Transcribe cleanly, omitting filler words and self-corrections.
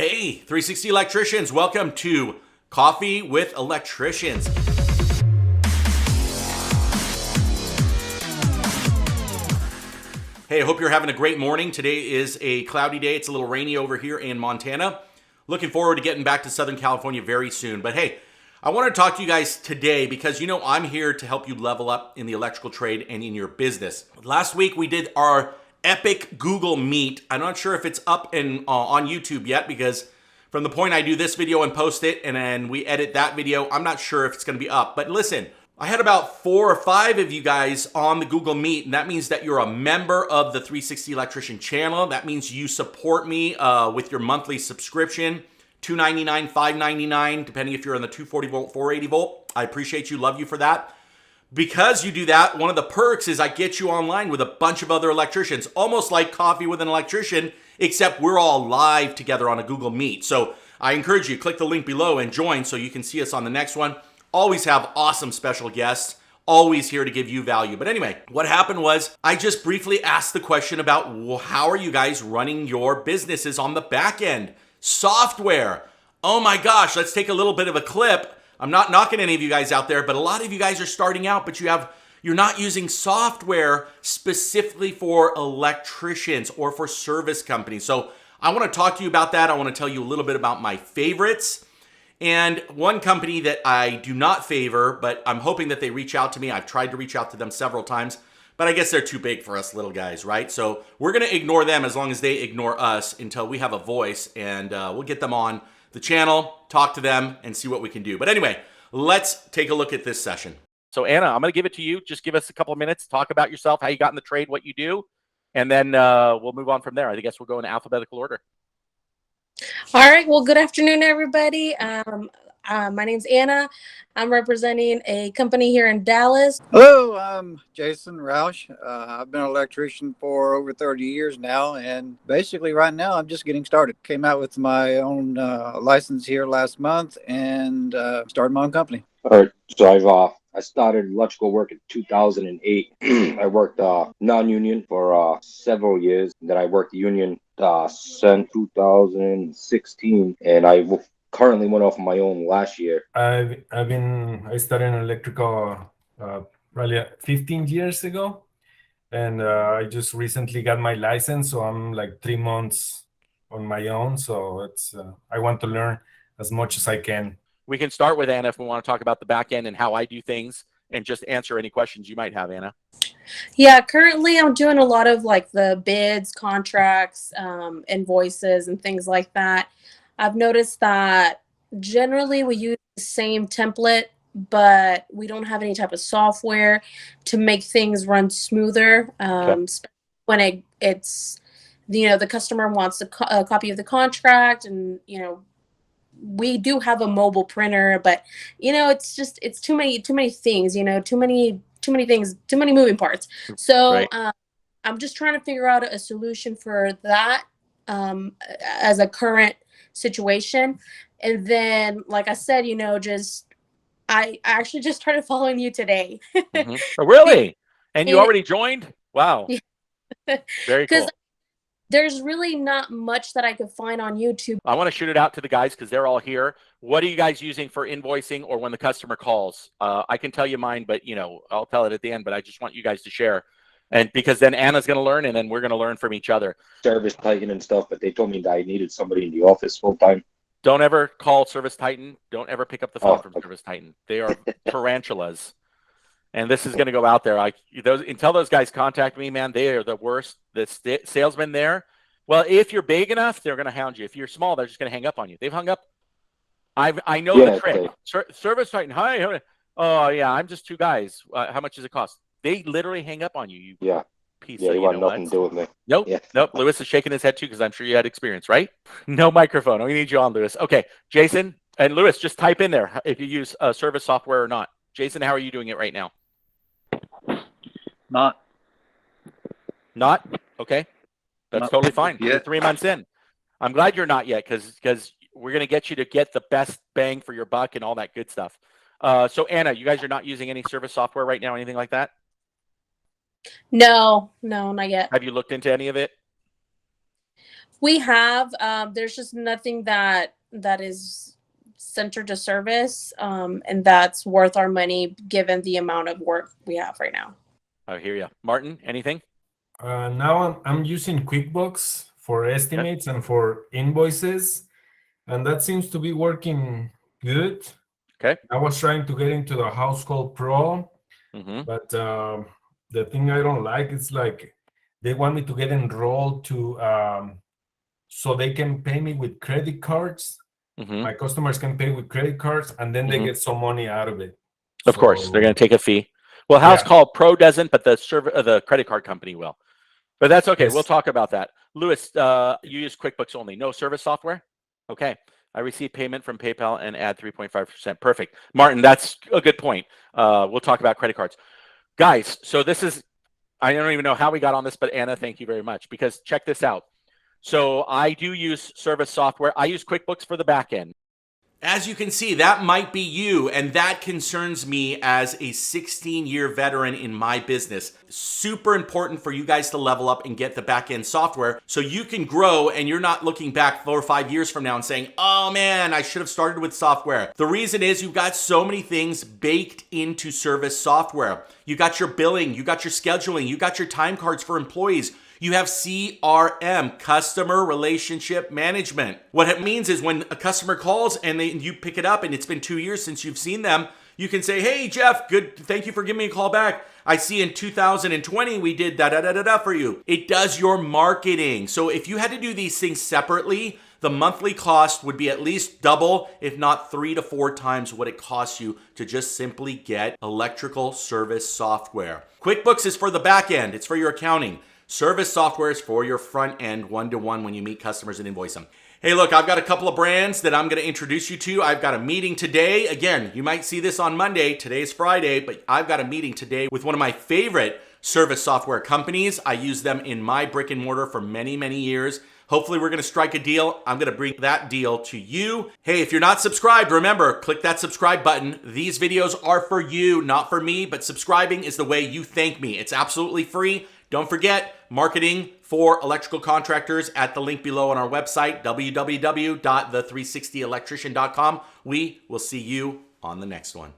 Hey, 360 Electricians, welcome to Coffee with Electricians. Hey, I hope you're having a great morning. Today is a cloudy day. It's a little rainy over here in Montana. Looking forward to getting back to Southern California very soon. But hey, I want to talk to you guys today because I'm here to help you level up in the electrical trade and in your business. Last week we did our epic Google Meet. I'm not sure if it's up on YouTube yet because from the point I do this video and post it and then we edit that video, I'm not sure if it's going to be up. But listen, I had about 4 or 5 of you guys on the Google Meet, and that means that you're a member of the 360 Electrician channel. That means you support me with your monthly subscription, $2.99, $5.99, depending if you're on the 240 volt, 480 volt. I appreciate you, love you for that. Because you do that, one of the perks is I get you online with a bunch of other electricians, almost like Coffee with an Electrician, except we're all live together on a Google Meet. So I encourage you, click the link below and join so you can see us on the next one. Always have awesome special guests, always here to give you value. But anyway, what happened was I just briefly asked the question about how are you guys running your businesses on the back end? Software. Oh my gosh, let's take a little bit of a clip. I'm not knocking any of you guys out there, but a lot of you guys are starting out, but you're not using software specifically for electricians or for service companies. So I want to talk to you about that. I want to tell you a little bit about my favorites. And one company that I do not favor, but I'm hoping that they reach out to me. I've tried to reach out to them several times, but I guess they're too big for us little guys, right? So we're going to ignore them as long as they ignore us until we have a voice, and we'll get them on the channel, talk to them, and see what we can do. But anyway, let's take a look at this session. So Anna, I'm going to give it to you. Just give us a couple of minutes, talk about yourself, how you got in the trade, what you do, and then we'll move on from there. I guess we'll go in alphabetical order. All right. Well, good afternoon, everybody. My name's Anna. I'm representing a company here in Dallas. Hello, I'm Jason Roush. I've been an electrician for over 30 years now, and basically right now I'm just getting started. Came out with my own license here last month and started my own company. All right, so I started electrical work in 2008. I worked non-union for several years. Then I worked union since 2016, and I currently went off on my own last year. I started in electrical probably 15 years ago, and I just recently got my license, so I'm like 3 months on my own. So it's I want to learn as much as I can. We can start with Anna if we want to talk about the back end and how I do things and just answer any questions you might have, Anna. Yeah, currently I'm doing a lot of like the bids, contracts, invoices, and things like that. I've noticed that generally we use the same template, but we don't have any type of software to make things run smoother. When it's the customer wants a copy of the contract, and we do have a mobile printer, but it's too many things, too many things, too many moving parts. So right. I'm just trying to figure out a solution for that as a current situation. And then, like I said, I actually just started following you today. Mm-hmm. Oh, really? And you already joined? Wow. Very cool. There's really not much that I could find on YouTube. I want to shoot it out to the guys because they're all here. What are you guys using for invoicing or when the customer calls? I can tell you mine, but I'll tell it at the end, but I just want you guys to share. And because then Anna's going to learn and then we're going to learn from each other. Service Titan and stuff, but they told me that I needed somebody in the office full time. Don't ever call Service Titan. Don't ever pick up the phone from Service Titan. They are tarantulas. And this is going to go out there. Until those guys contact me, man, they are the worst. The salesmen there. Well, if you're big enough, they're going to hound you. If you're small, they're just going to hang up on you. They've hung up. I know the trick. Service Titan. Hi. Oh yeah, I'm just 2 guys. How much does it cost? They literally hang up on you. Yeah. Piece. Yeah, you want nothing to do with me. Nope. Yeah. Nope. Lewis is shaking his head too because I'm sure you had experience, right? No microphone. We need you on, Lewis. Okay, Jason and Lewis, just type in there if you use service software or not. Jason, how are you doing it right now? Not. Okay. That's totally fine. You're 3 months in. I'm glad you're not yet because we're going to get you to get the best bang for your buck and all that good stuff. So Anna, you guys are not using any service software right now, anything like that? No, not yet. Have you looked into any of it? We have. There's just nothing that is centered to service, and that's worth our money given the amount of work we have right now. I hear you. Martin, anything? Now I'm using QuickBooks for estimates and for invoices, and that seems to be working good. Okay. I was trying to get into the housecallpro, but the thing I don't like is like they want me to get enrolled to so they can pay me with credit cards. My customers can pay with credit cards, and then they get some money out of it. Of course, they're going to take a fee. Well, housecallpro doesn't, but the credit card company will. But that's okay. Yes. We'll talk about that. Louis, you use QuickBooks only, no service software? Okay. I receive payment from PayPal and add 3.5%. Perfect. Martin, that's a good point. We'll talk about credit cards. Guys, so this is, I don't even know how we got on this, but Anna, thank you very much, because check this out. So I do use service software. I use QuickBooks for the back end. As you can see, that might be you, and that concerns me as a 16-year veteran in my business. Super important for you guys to level up and get the back-end software so you can grow and you're not looking back 4 or 5 years from now and saying, oh man, I should have started with software. The reason is you've got so many things baked into service software. You got your billing, you got your scheduling, you got your time cards for employees. You have CRM, customer relationship management. What it means is when a customer calls and you pick it up and it's been 2 years since you've seen them, you can say, hey, Jeff, good. Thank you for giving me a call back. I see in 2020, we did da-da-da-da-da for you. It does your marketing. So if you had to do these things separately, the monthly cost would be at least double, if not 3 to 4 times what it costs you to just simply get electrical service software. QuickBooks is for the back end. It's for your accounting. Service software is for your front end, one-to-one when you meet customers and invoice them. Hey, look, I've got a couple of brands that I'm going to introduce you to. I've got a meeting today. Again, you might see this on Monday. Today's Friday, but I've got a meeting today with one of my favorite service software companies. I use them in my brick and mortar for many, many years. Hopefully, we're going to strike a deal. I'm going to bring that deal to you. Hey, if you're not subscribed, remember, click that subscribe button. These videos are for you, not for me, but subscribing is the way you thank me. It's absolutely free. Don't forget, marketing for electrical contractors at the link below on our website, www.the360electrician.com. We will see you on the next one.